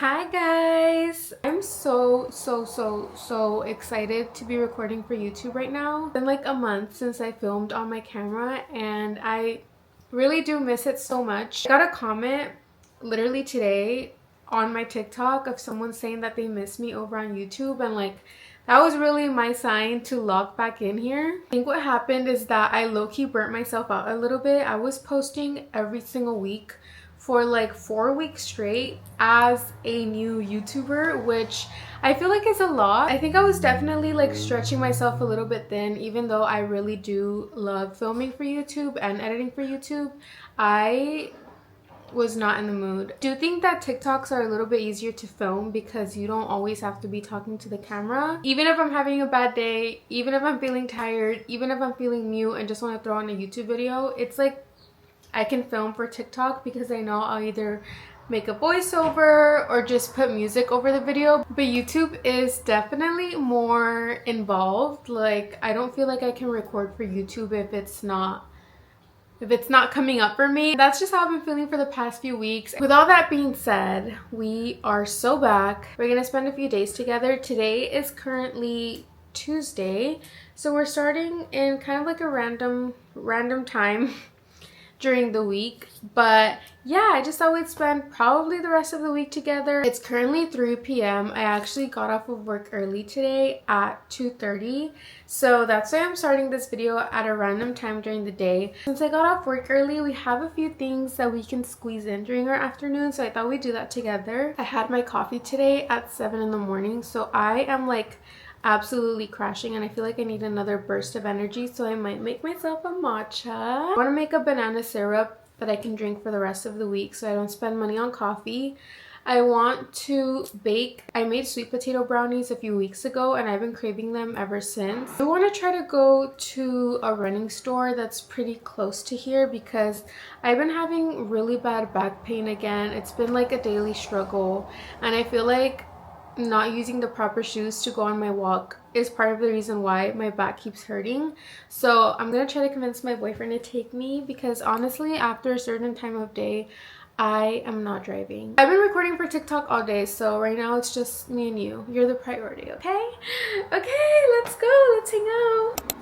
Hi guys, I'm so excited to be recording for YouTube right now. It's been like a month since I filmed on my camera and I really do miss it so much. I got a comment literally today on my TikTok of someone saying that they miss me over on YouTube, and like that was really my sign to log back in here. I think what happened is that I low-key burnt myself out a little bit. I was posting every single week for like 4 weeks straight as a new YouTuber, which I feel like is a lot. I think I was definitely like stretching myself a little bit thin, even though I really do love filming for YouTube and editing for YouTube. I was not in the mood. I do think that TikToks are a little bit easier to film because you don't always have to be talking to the camera. Even if I'm having a bad day, even if I'm feeling tired, even if I'm feeling mute and just want to throw on a YouTube video, it's like I can film for TikTok because I know I'll either make a voiceover or just put music over the video. But YouTube is definitely more involved. Like, I don't feel like I can record for YouTube if it's not coming up for me. That's just how I've been feeling for the past few weeks. With all that being said, we are so back. We're gonna spend a few days together. Today is currently Tuesday, so we're starting in kind of like a random time during the week. But yeah, I just thought we'd spend probably the rest of the week together. It's currently 3 p.m. I actually got off of work early today at 2:30, so that's why I'm starting this video at a random time during the day. Since I got off work early, we have a few things that we can squeeze in during our afternoon, so I thought we'd do that together. I had my coffee today at 7 in the morning, so I am like absolutely crashing and I feel like I need another burst of energy, so I might make myself a matcha. I want to make a banana syrup that I can drink for the rest of the week so I don't spend money on coffee. I want to bake. I made sweet potato brownies a few weeks ago and I've been craving them ever since. I want to try to go to a running store that's pretty close to here because I've been having really bad back pain again. It's been like a daily struggle and I feel like not using the proper shoes to go on my walk is part of the reason why my back keeps hurting. So I'm gonna try to convince my boyfriend to take me because honestly, after a certain time of day, I am not driving. I've been recording for TikTok all day, so right now it's just me and you. You're the priority, okay? Okay, let's go, let's hang out.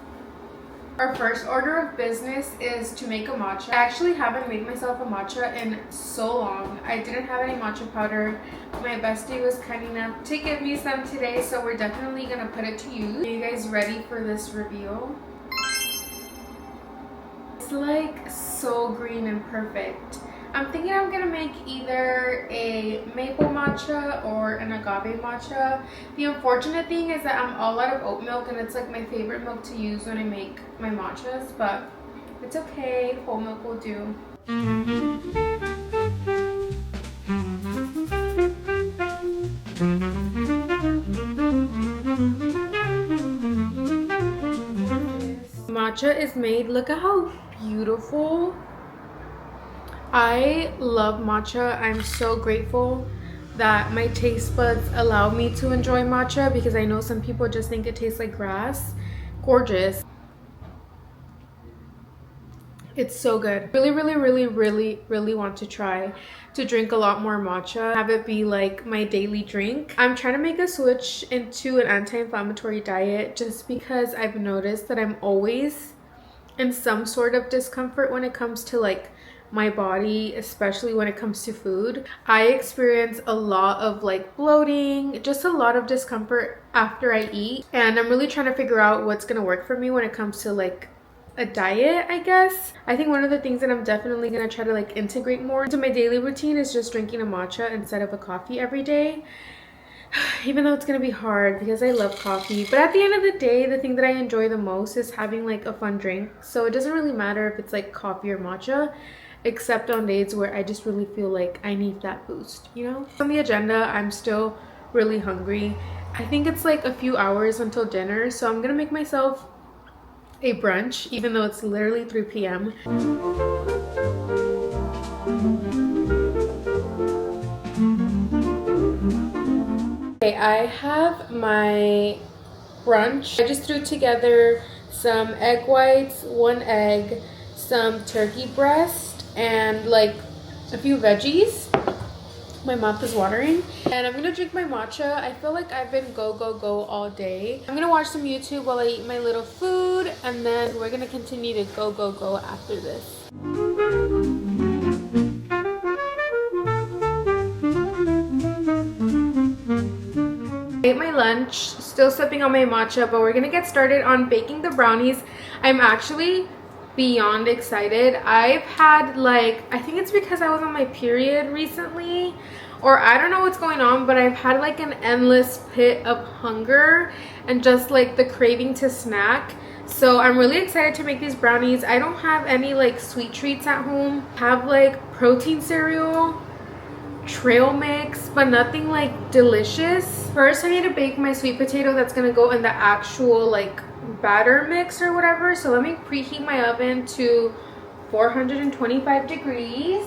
Our first order of business is to make a matcha. I actually haven't made myself a matcha in so long. I didn't have any matcha powder. My bestie was kind enough to give me some today, so we're definitely gonna put it to use. Are you guys ready for this reveal? It's like so green and perfect. I'm thinking I'm gonna make either a maple matcha or an agave matcha. The unfortunate thing is that I'm all out of oat milk and it's like my favorite milk to use when I make my matchas, but it's okay, whole milk will do. Matcha is made, look at how beautiful. I love matcha. I'm so grateful that my taste buds allow me to enjoy matcha because I know some people just think it tastes like grass. Gorgeous. It's so good. Really want to try to drink a lot more matcha. Have it be like my daily drink. I'm trying to make a switch into an anti-inflammatory diet just because I've noticed that I'm always in some sort of discomfort when it comes to like my body, especially when it comes to food. I experience a lot of like bloating, just a lot of discomfort after I eat, and I'm really trying to figure out what's gonna work for me when it comes to like a diet, I guess. I think one of the things that I'm definitely gonna try to like integrate more into my daily routine is just drinking a matcha instead of a coffee every day. Even though it's gonna be hard because I love coffee, but at the end of the day, the thing that I enjoy the most is having like a fun drink. So it doesn't really matter if it's like coffee or matcha, except on days where I just really feel like I need that boost, you know? On the agenda, I'm still really hungry. I think it's like a few hours until dinner, so I'm gonna make myself a brunch, even though it's literally 3 p.m. Okay, I have my brunch. I just threw together some egg whites, 1 egg, some turkey breast, and like a few veggies. My mouth is watering. And I'm gonna drink my matcha. I feel like I've been go all day. I'm gonna watch some YouTube while I eat my little food, and then we're gonna continue to go after this. I ate my lunch, still sipping on my matcha, but we're gonna get started on baking the brownies. I'm actually beyond excited. I've had like, I think it's because I was on my period recently, or I don't know what's going on, but I've had like an endless pit of hunger and just like the craving to snack. So I'm really excited to make these brownies. I don't have any like sweet treats at home. I have like protein cereal, trail mix, but nothing like delicious. First I need to bake my sweet potato that's gonna go in the actual like batter mix or whatever. So let me preheat my oven to 425 degrees.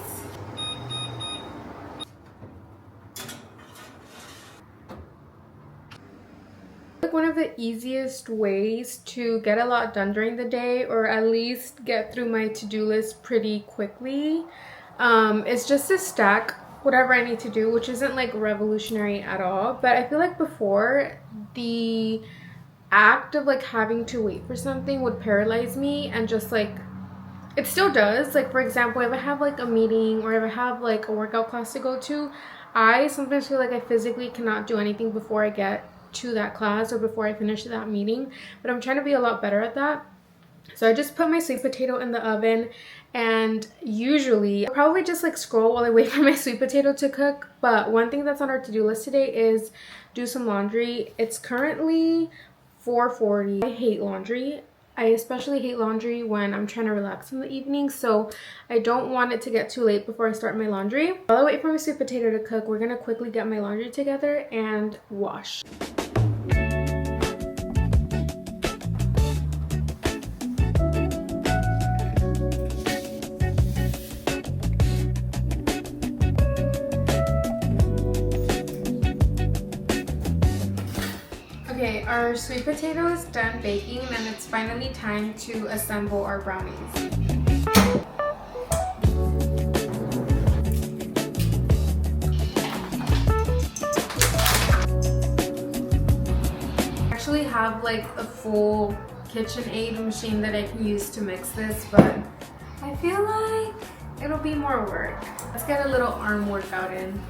Like one of the easiest ways to get a lot done during the day, or at least get through my to-do list pretty quickly, is just to stack whatever I need to do, which isn't like revolutionary at all. But I feel like before, the act of like having to wait for something would paralyze me, and just like it still does. Like for example, if I have like a meeting or if I have like a workout class to go to, I sometimes feel like I physically cannot do anything before I get to that class or before I finish that meeting. But I'm trying to be a lot better at that. So I just put my sweet potato in the oven, and usually I'll probably just like scroll while I wait for my sweet potato to cook. But one thing that's on our to-do list today is do some laundry. It's currently 4:40. I hate laundry. I especially hate laundry when I'm trying to relax in the evening, so I don't want it to get too late before I start my laundry. While I wait for my sweet potato to cook, we're gonna quickly get my laundry together and wash. Okay, our sweet potato is done baking, and it's finally time to assemble our brownies. I actually have like a full KitchenAid machine that I can use to mix this, but I feel like it'll be more work. Let's get a little arm workout in.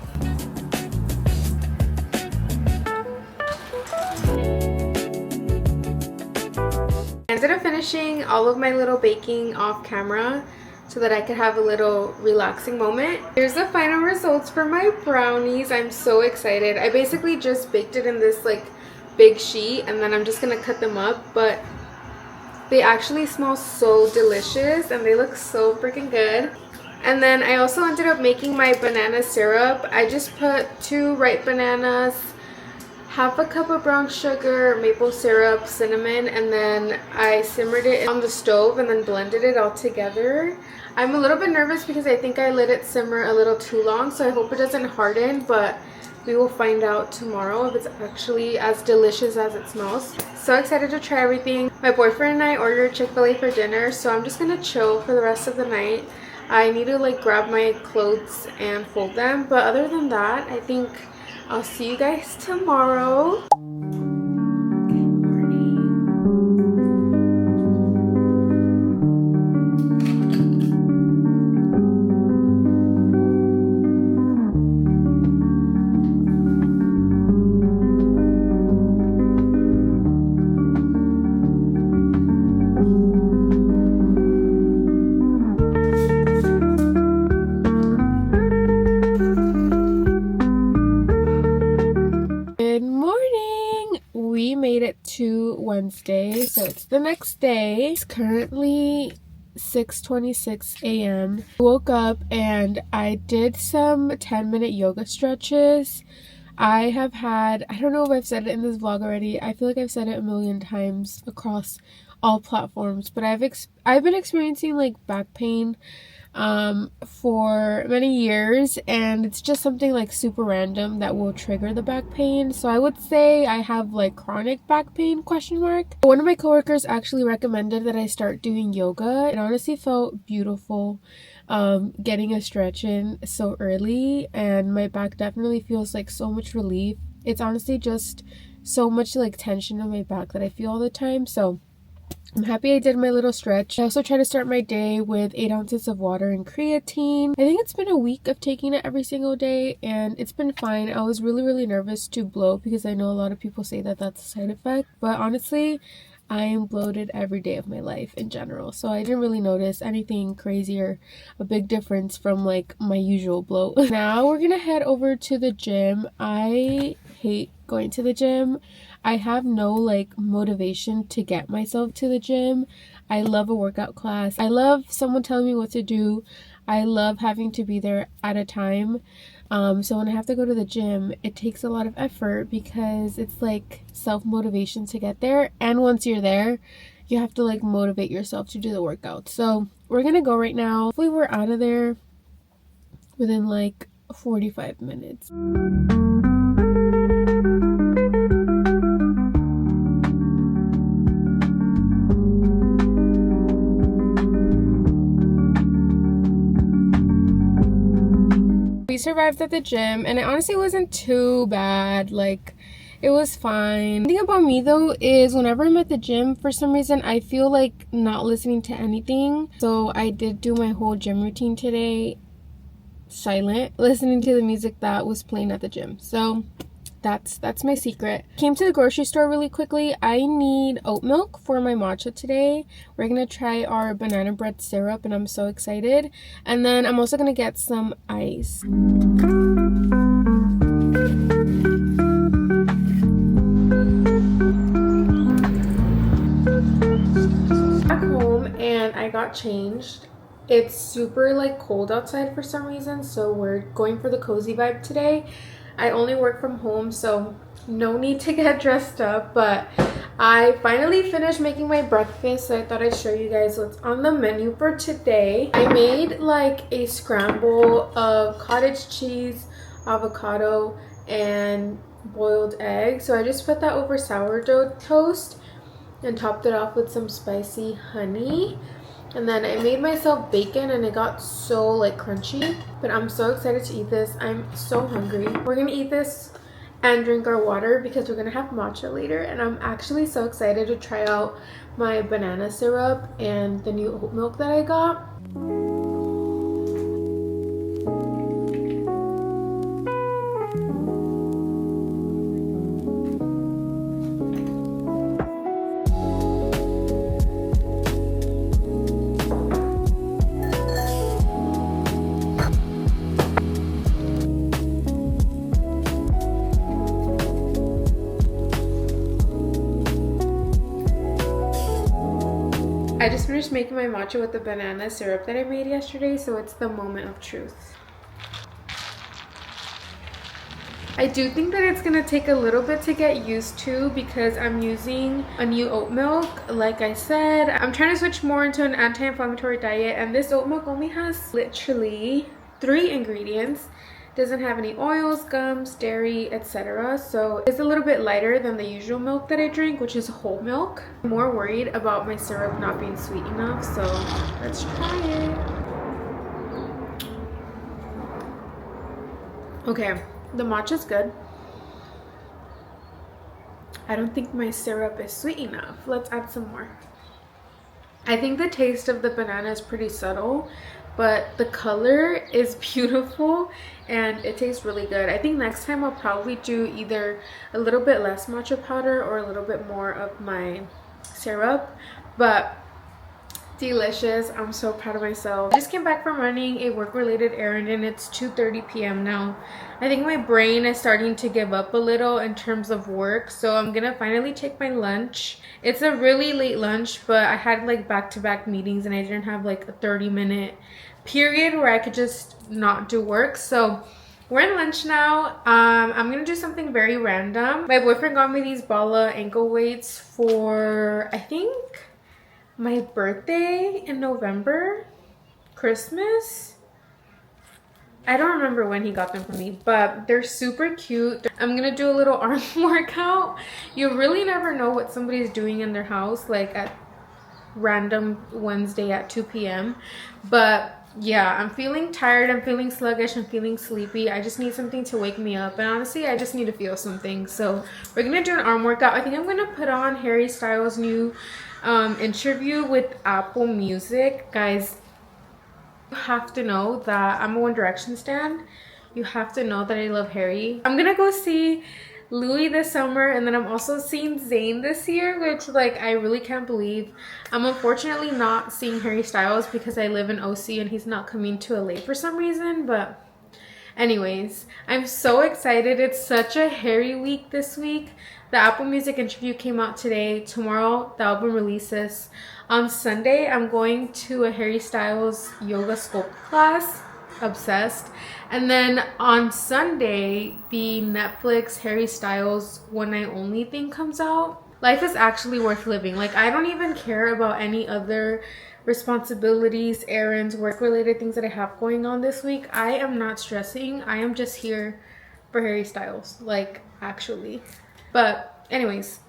I ended up finishing all of my little baking off camera so that I could have a little relaxing moment. Here's the final results for my brownies. I'm so excited. I basically just baked it in this like big sheet, and then I'm just gonna cut them up, but they actually smell so delicious and they look so freaking good. And then I also ended up making my banana syrup. I just put 2 ripe bananas, half a cup of brown sugar, maple syrup, cinnamon, and then I simmered it on the stove and then blended it all together. I'm a little bit nervous because I think I let it simmer a little too long, so I hope it doesn't harden, but we will find out tomorrow if it's actually as delicious as it smells. So excited to try everything. My boyfriend and I ordered Chick-fil-A for dinner, so I'm just gonna chill for the rest of the night. I need to like grab my clothes and fold them, but other than that, I think I'll see you guys tomorrow. To Wednesday, so it's the next day. It's currently 6:26 a.m. I woke up and I did some 10-minute yoga stretches. I have had, I don't know if I've said it in this vlog already, I feel like I've said it a million times across all platforms, but I've been experiencing like back pain for many years, and it's just something like super random that will trigger the back pain. So I would say I have like chronic back pain ? One of my coworkers actually recommended that I start doing yoga. It honestly felt beautiful. getting a stretch in so early, and my back definitely feels like so much relief. It's honestly just so much like tension on my back that I feel all the time. So I'm happy I did my little stretch. I also try to start my day with 8 ounces of water and creatine. I think it's been a week of taking it every single day, and it's been fine. I was really nervous to bloat because I know a lot of people say that that's a side effect, but honestly, I am bloated every day of my life in general, so I didn't really notice anything crazy or a big difference from like my usual bloat. Now we're gonna head over to the gym. I hate going to the gym. I have no like motivation to get myself to the gym. I love a workout class. I love someone telling me what to do. I love having to be there at a time. So when I have to go to the gym, it takes a lot of effort because it's like self-motivation to get there. And once you're there, you have to like motivate yourself to do the workout. So we're gonna go right now. Hopefully we're out of there within like 45 minutes. We survived at the gym, and it honestly wasn't too bad. Like, it was fine. The thing about me though is whenever I'm at the gym, for some reason I feel like not listening to anything. So I did do my whole gym routine today silent, listening to the music that was playing at the gym. So that's my secret. Came to the grocery store really quickly. I need oat milk for my matcha today. We're gonna try our banana bread syrup, and I'm so excited. And then I'm also gonna get some ice. Back home, and I got changed. It's super like cold outside for some reason, so we're going for the cozy vibe today. I only work from home, so no need to get dressed up, but I finally finished making my breakfast, so I thought I'd show you guys what's on the menu for today. I made like a scramble of cottage cheese, avocado, and boiled egg. So I just put that over sourdough toast and topped it off with some spicy honey. And then I made myself bacon, and it got so like crunchy, but I'm so excited to eat this. I'm so hungry. We're gonna eat this and drink our water because we're gonna have matcha later, and I'm actually so excited to try out my banana syrup and the new oat milk that I got. I just finished making my matcha with the banana syrup that I made yesterday, so it's the moment of truth. I do think that it's gonna take a little bit to get used to because I'm using a new oat milk. Like I said, I'm trying to switch more into an anti-inflammatory diet, and this oat milk only has literally 3 ingredients. Doesn't have any oils, gums, dairy, etc. So it's a little bit lighter than the usual milk that I drink, which is whole milk. I'm more worried about my syrup not being sweet enough, so let's try it. Okay, the matcha's good. I don't think my syrup is sweet enough. Let's add some more. I think the taste of the banana is pretty subtle, but the color is beautiful and it tastes really good. I think next time I'll probably do either a little bit less matcha powder or a little bit more of my syrup, but delicious. I'm so proud of myself. I just came back from running a work-related errand, and it's 2:30 p.m. now. I think my brain is starting to give up a little in terms of work, so I'm gonna finally take my lunch. It's a really late lunch, but I had like back-to-back meetings and I didn't have like a 30-minute period where I could just not do work. So we're in lunch now. I'm gonna do something very random. My boyfriend got me these Bala ankle weights for, I think, my birthday in November, Christmas. I don't remember when he got them for me, but they're super cute. I'm gonna do a little arm workout. You really never know what somebody's doing in their house, like at random Wednesday at 2 p.m. But yeah, I'm feeling tired, I'm feeling sluggish, I'm feeling sleepy. I just need something to wake me up, and honestly I just need to feel something. So we're gonna do an arm workout. I think I'm gonna put on Harry Styles' new interview with Apple Music. Guys, you have to know that I'm a One Direction stan. You have to know that I love Harry. I'm gonna go see Louis this summer, and then I'm also seeing Zayn this year, which like I really can't believe. I'm unfortunately not seeing Harry Styles because I live in OC and he's not coming to LA for some reason, but anyways, I'm so excited. It's such a Harry week this week. The Apple Music interview came out today. Tomorrow, the album releases. On Sunday, I'm going to a Harry Styles yoga sculpt class. Obsessed. And then on Sunday, the Netflix Harry Styles One Night Only thing comes out. Life is actually worth living. Like, I don't even care about any other responsibilities, errands, work-related things that I have going on this week. I am not stressing. I am just here for Harry Styles, like, actually. But anyways,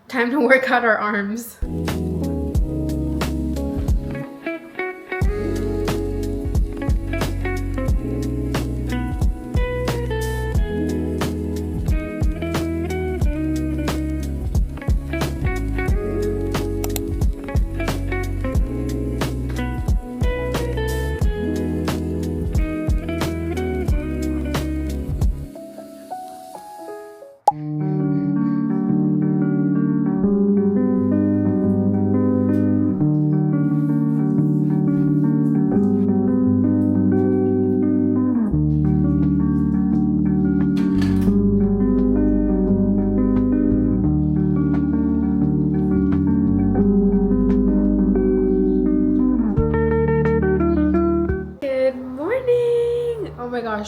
time to work out our arms.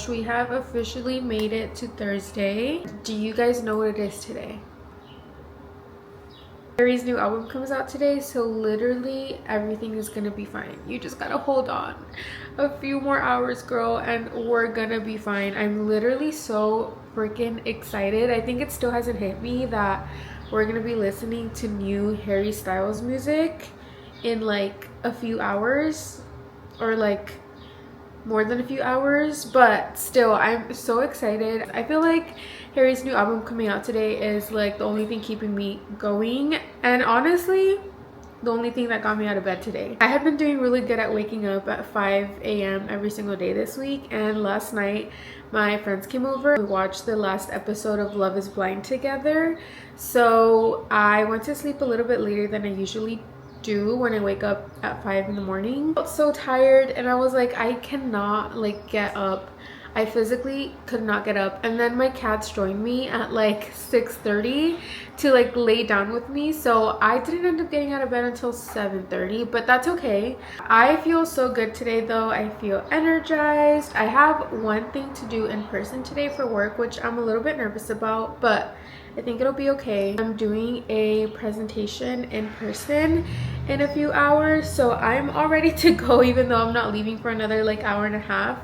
We have officially made it to Thursday. Do you guys know what it is today? Harry's new album comes out today, so literally everything is gonna be fine. You just gotta hold on a few more hours, girl, and we're gonna be fine. I'm literally so freaking excited. I think it still hasn't hit me that we're gonna be listening to new Harry Styles music in like a few hours, or like more than a few hours, but still I'm so excited. I feel like Harry's new album coming out today is like the only thing keeping me going, and honestly the only thing that got me out of bed today. I had been doing really good at waking up at 5 a.m. every single day this week, and last night my friends came over. We watched the last episode of Love is Blind together, so I went to sleep a little bit later than I usually do when I wake up at 5 in the morning. I felt so tired, and I was like, I cannot like get up. I physically could not get up, and then my cats joined me at like 6:30 to like lay down with me, so I didn't end up getting out of bed until 7:30, but that's okay. I feel so good today though. I feel energized. I have one thing to do in person today for work, which I'm a little bit nervous about, but I think it'll be okay. I'm doing a presentation in person in a few hours, so I'm all ready to go even though I'm not leaving for another like hour and a half.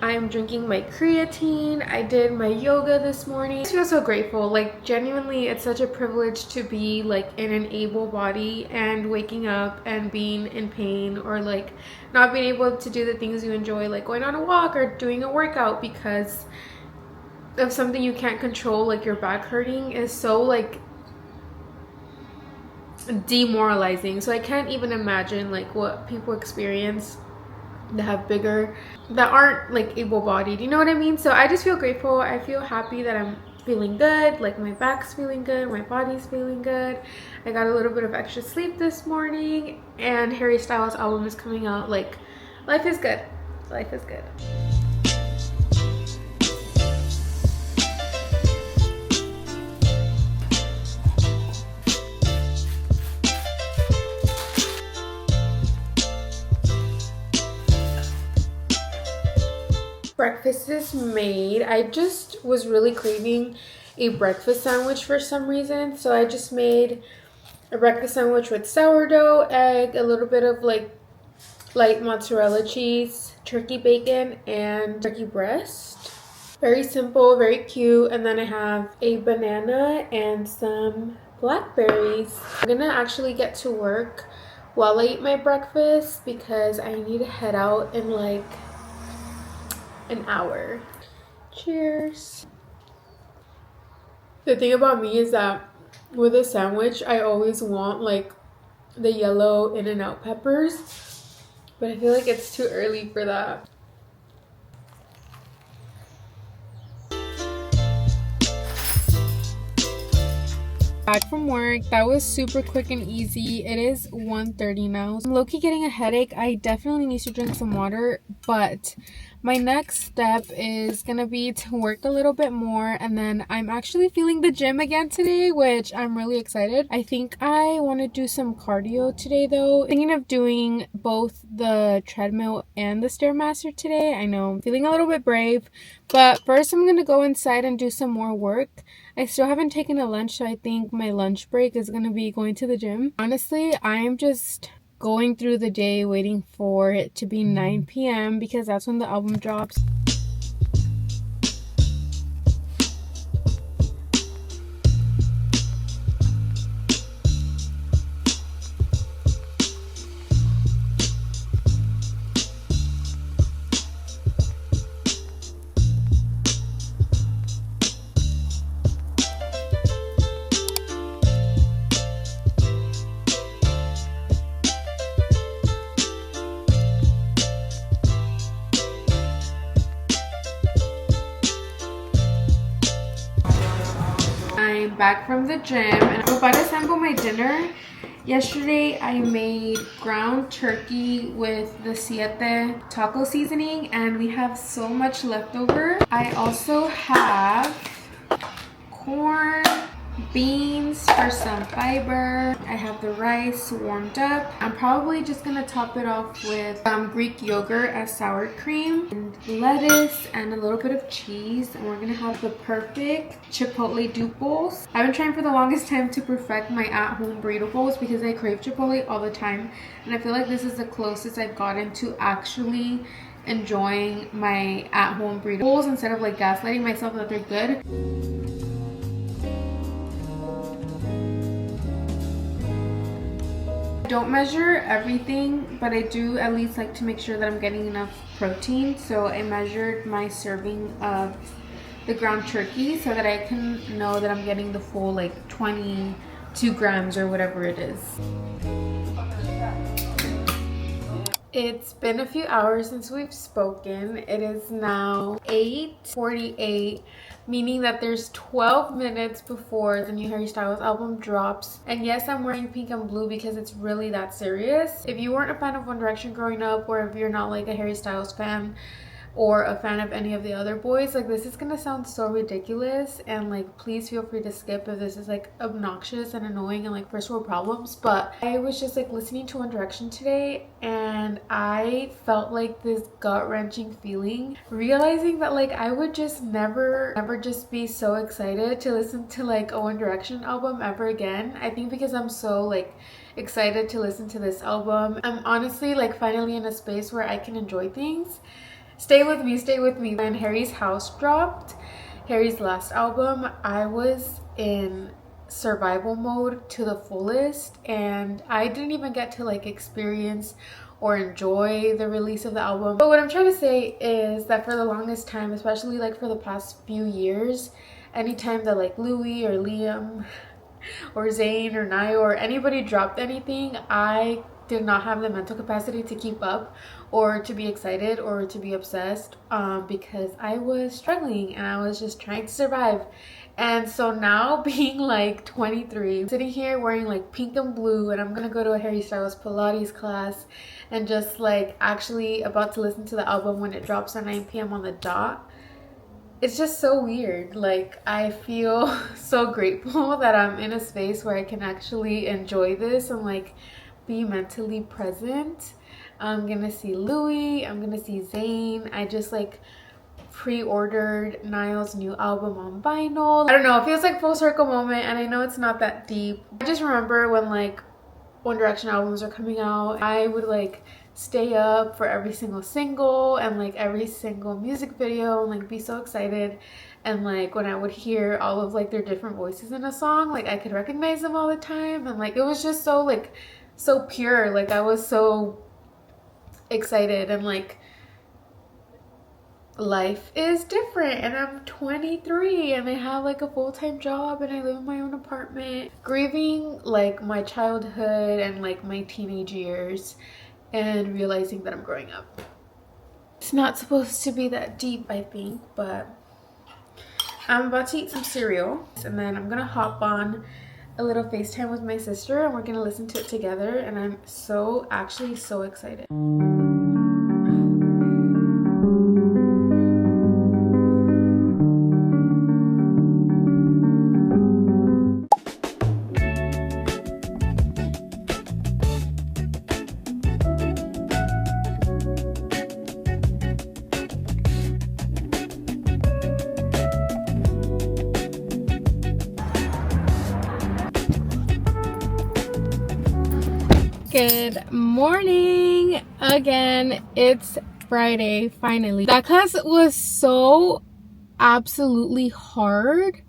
I'm drinking my creatine. I did my yoga this morning. I feel so grateful. Like, genuinely, it's such a privilege to be like in an able body and waking up and being in pain, or like not being able to do the things you enjoy, like going on a walk or doing a workout because of something you can't control, like your back hurting, is so like demoralizing. So I can't even imagine like what people experience that have bigger, that aren't like able-bodied, you know what I mean? So I just feel grateful. I feel happy that I'm feeling good. Like, my back's feeling good, my body's feeling good. I got a little bit of extra sleep this morning, and Harry Styles' album is coming out. Like, life is good. Life is good. Breakfast is made. I just was really craving a breakfast sandwich for some reason, so I just made a breakfast sandwich with sourdough, egg, a little bit of like light mozzarella cheese, turkey bacon, and turkey breast. Very simple, very cute. And then I have a banana and some blackberries. I'm gonna actually get to work while I eat my breakfast because I need to head out in like an hour. Cheers. The thing about me is that with a sandwich, I always want like the yellow In-N-Out peppers, but I feel like it's too early for that. Back from work. That was super quick and easy. It is 1:30 now. I'm low-key getting a headache. I definitely need to drink some water, but my next step is gonna be to work a little bit more, and then I'm actually feeling the gym again today, which I'm really excited. I think I want to do some cardio today though. Thinking of doing both the treadmill and the Stairmaster today. I know I'm feeling a little bit brave, but first I'm gonna go inside and do some more work. I still haven't taken a lunch, so I think my lunch break is gonna be going to the gym. Honestly, I'm just going through the day waiting for it to be 9 p.m. because that's when the album drops. I'm back from the gym and I'm about to assemble my dinner. Yesterday I made ground turkey with the siete taco seasoning and we have so much left over. I also have corn, beans for some fiber. I have the rice warmed up. I'm probably just gonna top it off with Greek yogurt as sour cream and lettuce and a little bit of cheese, and we're gonna have the perfect chipotle dupe bowls. I've been trying for the longest time to perfect my at-home burrito bowls because I crave chipotle all the time, and I feel like this is the closest I've gotten to actually enjoying my at-home burrito bowls instead of like gaslighting myself that they're good. Don't measure everything, but I do at least like to make sure that I'm getting enough protein. So I measured my serving of the ground turkey so that I can know that I'm getting the full like 22 grams or whatever it is. It's been a few hours since we've spoken. It is now 8:48, meaning that there's 12 minutes before the new Harry Styles album drops. And yes, I'm wearing pink and blue because it's really that serious. If you weren't a fan of One Direction growing up, or if you're not like a Harry Styles fan or a fan of any of the other boys, like this is gonna sound so ridiculous, and like please feel free to skip if this is like obnoxious and annoying and like first world problems. But I was just like listening to One Direction today and I felt like this gut-wrenching feeling, realizing that like I would just never just be so excited to listen to like a One Direction album ever again. I think because I'm so like excited to listen to this album, I'm honestly like finally in a space where I can enjoy things. Stay with me, stay with me. When Harry's House dropped, Harry's last album, I was in survival mode to the fullest, and I didn't even get to like experience or enjoy the release of the album. But what I'm trying to say is that for the longest time, especially like for the past few years, anytime that like Louis or Liam or Zayn or Niall or anybody dropped anything, I did not have the mental capacity to keep up or to be excited or to be obsessed because I was struggling and I was just trying to survive. And so now being like 23, sitting here wearing like pink and blue, and I'm gonna go to a Harry Styles Pilates class and just like actually about to listen to the album when it drops at 9 p.m. on the dot. It's just so weird. Like I feel so grateful that I'm in a space where I can actually enjoy this and like be mentally present. I'm gonna see Louis, I'm gonna see Zayn. I just like pre-ordered Niall's new album on vinyl. I don't know, it feels like full circle moment, and I know it's not that deep. I just remember when like One Direction albums are coming out, I would like stay up for every single single and like every single music video and like be so excited. And like when I would hear all of like their different voices in a song, like I could recognize them all the time, and like it was just so like so pure. Like I was so excited, and like life is different, and I'm 23 and I have like a full-time job and I live in my own apartment, grieving like my childhood and like my teenage years and realizing that I'm growing up. It's not supposed to be that deep, I think, but I'm about to eat some cereal and then I'm gonna hop on a little FaceTime with my sister and we're gonna listen to it together, and I'm actually so excited. Good morning again. It's Friday finally. That class was so absolutely hard.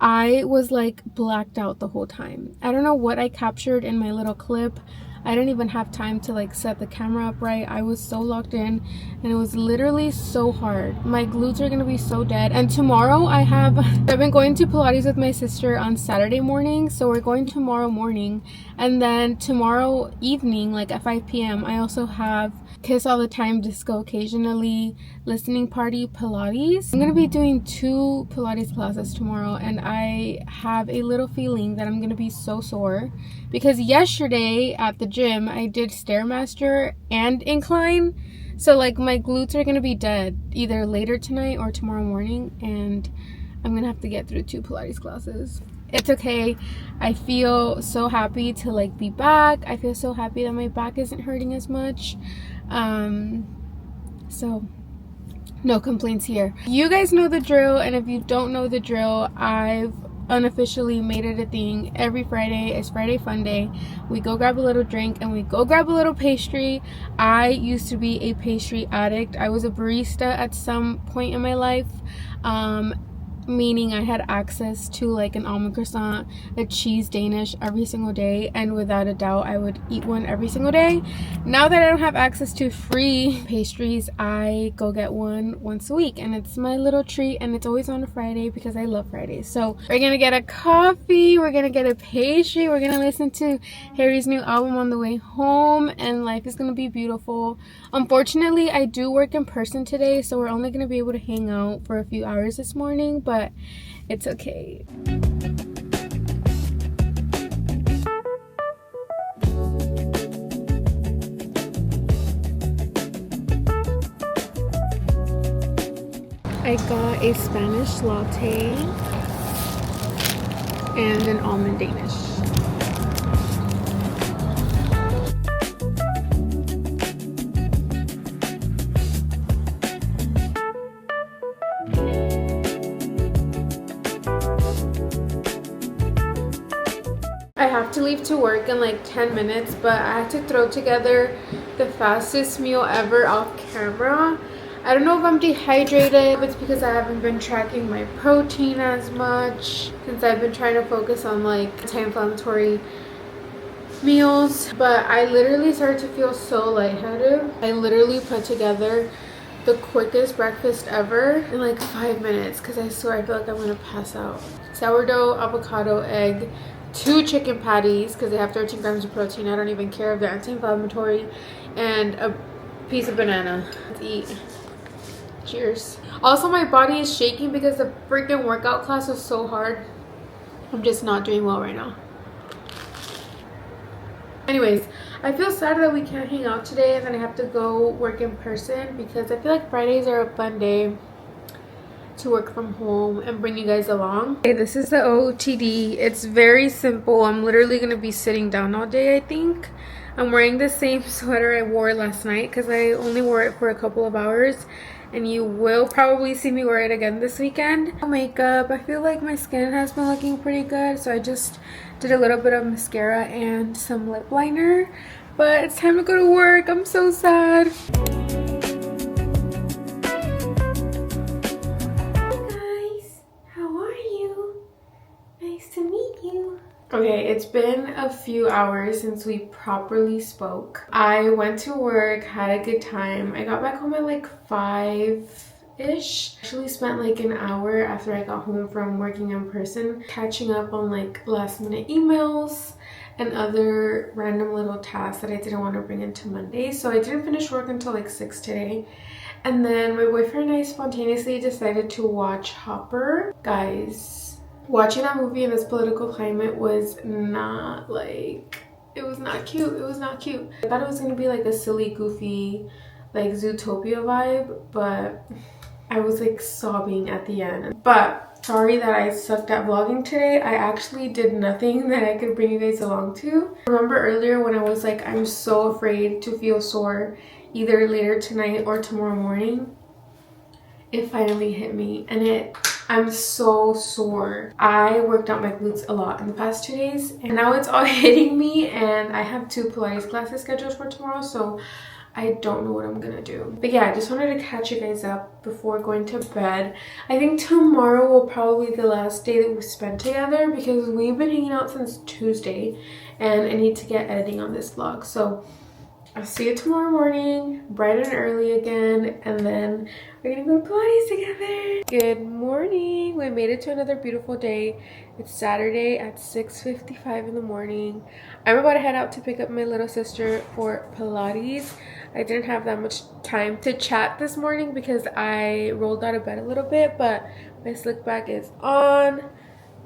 I was like blacked out the whole time. I don't know what I captured in my little clip. I didn't even have time to like set the camera up right. I was so locked in and it was literally so hard. My glutes are gonna be so dead. And tomorrow I've been going to Pilates with my sister on Saturday morning, so we're going tomorrow morning, and then tomorrow evening, like at 5 p.m. I also have Kiss All the Time, Disco Occasionally, Listening Party, Pilates. I'm gonna be doing 2 Pilates classes tomorrow, and I have a little feeling that I'm gonna be so sore because yesterday at the gym I did Stairmaster and incline, so like my glutes are gonna be dead either later tonight or tomorrow morning, and I'm gonna have to get through 2 Pilates classes. It's okay. I feel so happy to like be back. I feel so happy that my back isn't hurting as much. So no complaints here. You guys know the drill, and if you don't know the drill, I've unofficially made it a thing. Every Friday is Friday Fun Day. We go grab a little drink and we go grab a little pastry. I used to be a pastry addict. I was a barista at some point in my life, meaning I had access to like an almond croissant, a cheese Danish every single day, and without a doubt I would eat one every single day. Now that I don't have access to free pastries, I go get one once a week, and it's my little treat, and it's always on a Friday because I love Fridays. So we're gonna get a coffee, we're gonna get a pastry, we're gonna listen to Harry's new album on the way home, and life is gonna be beautiful. Unfortunately, I do work in person today, so we're only gonna be able to hang out for a few hours this morning, but it's okay. I got a Spanish latte and an almond Danish. I have to leave to work in like 10 minutes, but I had to throw together the fastest meal ever off camera. I don't know if I'm dehydrated. It's because I haven't been tracking my protein as much since I've been trying to focus on like anti-inflammatory meals. But I literally started to feel so lightheaded. I literally put together the quickest breakfast ever in like 5 minutes because I swear I feel like I'm gonna pass out. Sourdough, avocado, egg, 2 chicken patties because they have 13 grams of protein. I don't even care if they're anti-inflammatory, and a piece of banana. Let's eat. Cheers. Also, my body is shaking because the freaking workout class was so hard. I'm just not doing well right now. Anyways, I feel sad that we can't hang out today and then I have to go work in person because I feel like Fridays are a fun day to work from home and bring you guys along. Okay, this is the OOTD. It's very simple. I'm literally going to be sitting down all day, I think. I'm wearing the same sweater I wore last night because I only wore it for a couple of hours, and you will probably see me wear it again this weekend. Makeup. I feel like my skin has been looking pretty good, so I just did a little bit of mascara and some lip liner, but it's time to go to work. I'm so sad. Hi guys, how are you? Nice to meet you. Okay, it's been a few hours since we properly spoke. I went to work, had a good time. I got back home at like 5-ish. Actually spent like an hour after I got home from working in person, catching up on like last minute emails and other random little tasks that I didn't want to bring into Monday. So I didn't finish work until like 6 today. And then my boyfriend and I spontaneously decided to watch Hopper. Guys, watching that movie in this political climate was not like, it was not cute. It was not cute. I thought it was gonna be like a silly, goofy, like Zootopia vibe, but I was like sobbing at the end. But sorry that I sucked at vlogging today. I actually did nothing that I could bring you guys along to. Remember earlier when I was like, I'm so afraid to feel sore either later tonight or tomorrow morning? It finally hit me, and I'm so sore. I worked out my glutes a lot in the past 2 days, and now it's all hitting me, and I have 2 Pilates classes scheduled for tomorrow, so I don't know what I'm gonna do. But yeah, I just wanted to catch you guys up before going to bed. I think tomorrow will probably be the last day that we spend together because we've been hanging out since Tuesday, and I need to get editing on this vlog. So I'll see you tomorrow morning, bright and early again, and then we're gonna go to Pilates together. Good morning. We made it to another beautiful day. It's Saturday at 6:55 in the morning. I'm about to head out to pick up my little sister for Pilates. I didn't have that much time to chat this morning because I rolled out of bed a little bit, but my slick back is on.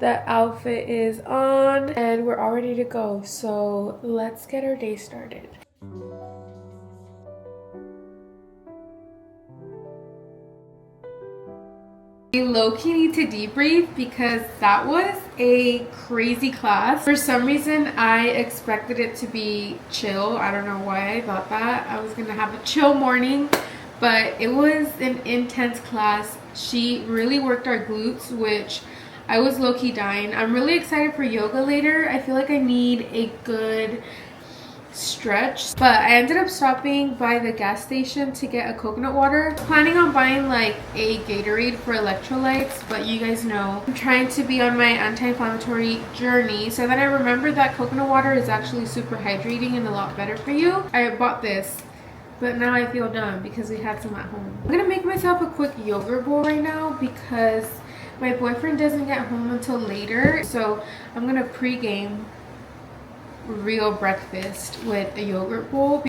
The outfit is on, and we're all ready to go. So let's get our day started. We low-key need to debrief because that was a crazy class. For some reason, I expected it to be chill. I don't know why I thought that. I was gonna have a chill morning, but it was an intense class. She really worked our glutes, which I was low-key dying. I'm really excited for yoga later. I feel like I need a good stretch, but I ended up stopping by the gas station to get a coconut water. Planning on buying like a Gatorade for electrolytes, but you guys know I'm trying to be on my anti-inflammatory journey. So then I remembered that coconut water is actually super hydrating and a lot better for you. I bought this, but now I feel dumb because we had some at home. I'm gonna make myself a quick yogurt bowl right now because my boyfriend doesn't get home until later, so I'm gonna pre-game real breakfast with a yogurt bowl.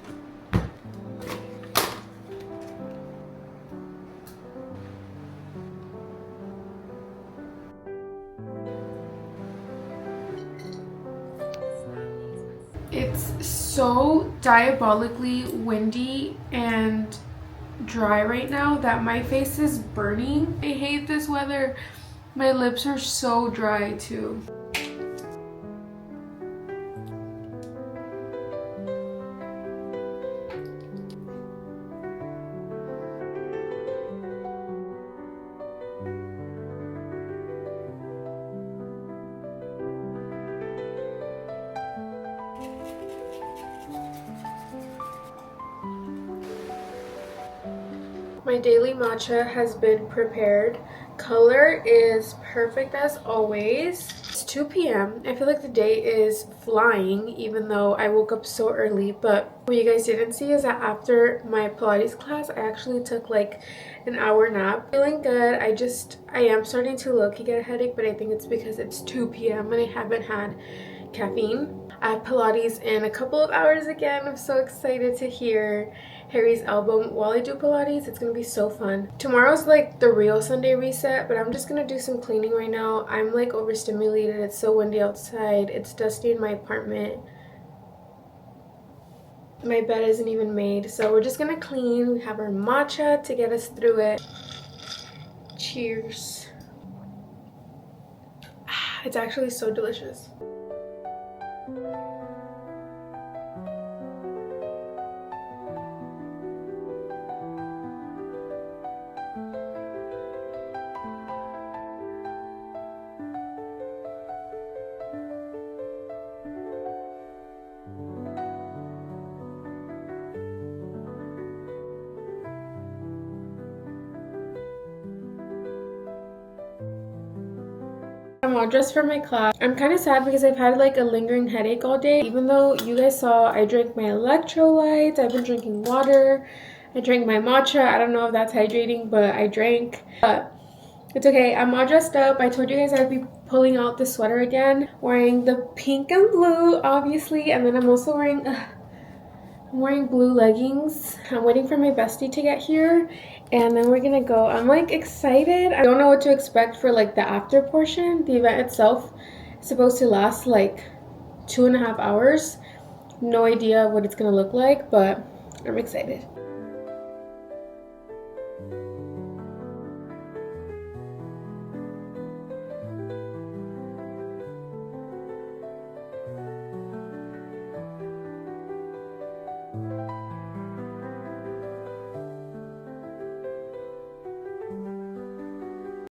It's so diabolically windy and dry right now that my face is burning. I hate this weather. My lips are so dry too. My daily matcha has been prepared. Color is perfect as always. It's 2 p.m. I feel like the day is flying even though I woke up so early, but what you guys didn't see is that after my Pilates class, I actually took like an hour nap. Feeling good. I am starting to low-key get a headache, but I think it's because it's 2 p.m. and I haven't had caffeine. I have Pilates in a couple of hours again. I'm so excited to hear Harry's album while I do Pilates. It's gonna be so fun. Tomorrow's like the real Sunday reset, but I'm just gonna do some cleaning right now. I'm like overstimulated. It's so windy outside. It's dusty in my apartment. My bed isn't even made, so we're just gonna clean. We have our matcha to get us through it. Cheers. It's actually so delicious. I'm all dressed for my class. I'm kind of sad because I've had like a lingering headache all day. Even though you guys saw I drank my electrolytes, I've been drinking water, I drank my matcha. I don't know if that's hydrating, but I drank. But it's okay. I'm all dressed up. I told you guys I'd be pulling out the sweater again, wearing the pink and blue, obviously, and then I'm also wearing blue leggings. I'm waiting for my bestie to get here, and then we're gonna go. I'm like excited. I don't know what to expect for like the after portion. The event itself is supposed to last like 2.5 hours. No idea what it's gonna look like, but I'm excited.